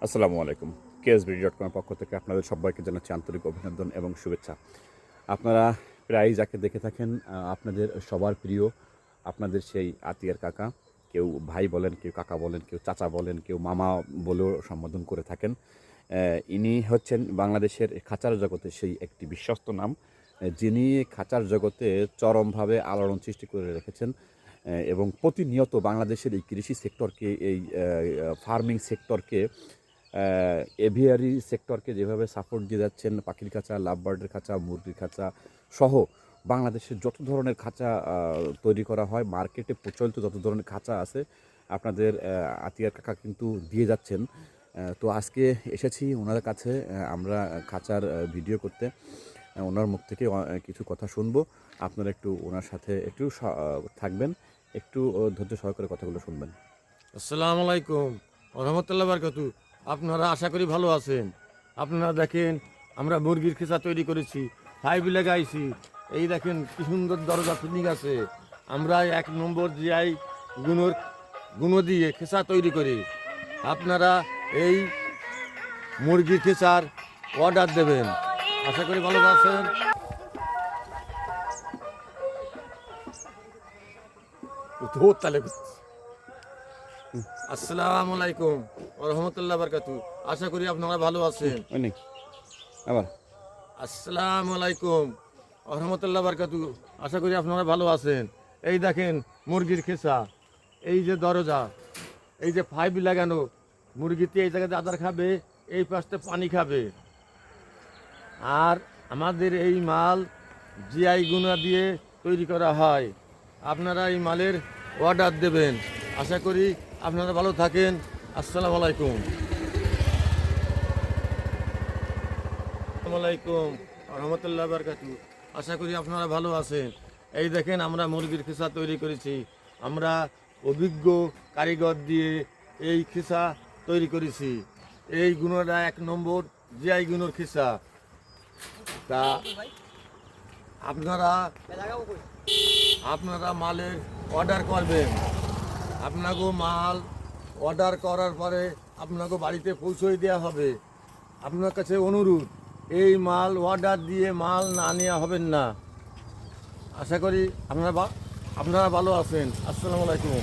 আসসালামু আলাইকুম। KSBD.com পক্ষ থেকে আপনাদের সবাইকে জানাচ্ছি আন্তরিক অভিনন্দন এবং শুভেচ্ছা। আপনারা প্রায়ই যাকে দেখে থাকেন আপনাদের সবার প্রিয় আপনাদের সেই আতিয়ার কাকা। কেউ ভাই বলেন, কেউ কাকা বলেন, কেউ চাচা বলেন, কেউ মামা বলেও সম্বোধন করে থাকেন। ইনি হচ্ছেন বাংলাদেশের খাঁচার জগতে সেই একটি বিশ্বস্ত নাম, যিনি খাঁচার জগতে চরমভাবে আলোড়ন সৃষ্টি করে রেখেছেন এবং প্রতিনিয়ত বাংলাদেশের এই কৃষি সেক্টরকে, এই ফার্মিং সেক্টরকে, এভিয়ারি সেক্টরকে যেভাবে সাপোর্ট দিয়ে যাচ্ছেন, পাখির খাঁচা, লাভ বার্ডের খাঁচা, মুরগির খাঁচা সহ বাংলাদেশের যত ধরনের খাঁচা তৈরি করা হয়, মার্কেটে প্রচলিত যত ধরনের খাঁচা আছে আপনাদের আতিয়ার কাকা কিন্তু দিয়ে যাচ্ছেন। তো আজকে এসেছি ওনার কাছে আমরা খাঁচার ভিডিও করতে। ওনার মুখ থেকে কিছু কথা শুনবো। আপনারা একটু ওনার সাথে একটু থাকবেন, একটু ধৈর্য সহকারে কথাগুলো শুনবেন। আসসালামু আলাইকুম রহমতুল্লাহ বারকাতু। আপনারা আশা করি ভালো আছেন। আপনারা দেখেন আমরা মুরগির খেসা তৈরি করেছি, ফাইভ লাগাইছি। এই দেখেন কি সুন্দর দরজা ফিটিং আছে। আমরা 1 নম্বর জিআই গুণ দিয়ে খেসা তৈরি করি। আপনারা এই মুরগির খেসার অর্ডার দেবেন। আশা করি ভালো আছেন। তাহলে আসসালামু আলাইকুম রহমতুল্লাহ বারকাতু। আশা করি আপনারা ভালো আছেন। আবার আসসালামু আলাইকুম রহমতুল্লাহ বারকাতু। আশা করি আপনারা ভালো আছেন। এই দেখেন মুরগির খেসা, এই যে দরজা, এই যে ফাইভ লাগানো। মুরগিতে এই জায়গাতে আদার খাবে, এই পাশটা পানি খাবে। আর আমাদের এই মাল জিআই গুণা দিয়ে তৈরি করা হয়। আপনারা এই মালের অর্ডার দেবেন। আশা করি আপনারা ভালো থাকেন। আসসালামু আলাইকুম। আসসালামু আলাইকুম রহমতুল্লাহ বারকাতু। আশা করি আপনারা ভালো আছেন। এই দেখেন আমরা মুরগির খেসা তৈরি করেছি। আমরা অভিজ্ঞ কারিগর দিয়ে এই খেসা তৈরি করেছি। এই গুণটা 1 নম্বর জিআই গুণের খেসা। তা আপনারা মালের অর্ডার করবেন। আপনাকে মাল অর্ডার করার পরে আপনাকে বাড়িতে পৌঁছে দেওয়া হবে। আপনার কাছে অনুরোধ, এই মাল অর্ডার দিয়ে মাল না নেওয়া হবেন না। আশা করি আপনারা ভালো আছেন। আসসালামু আলাইকুম।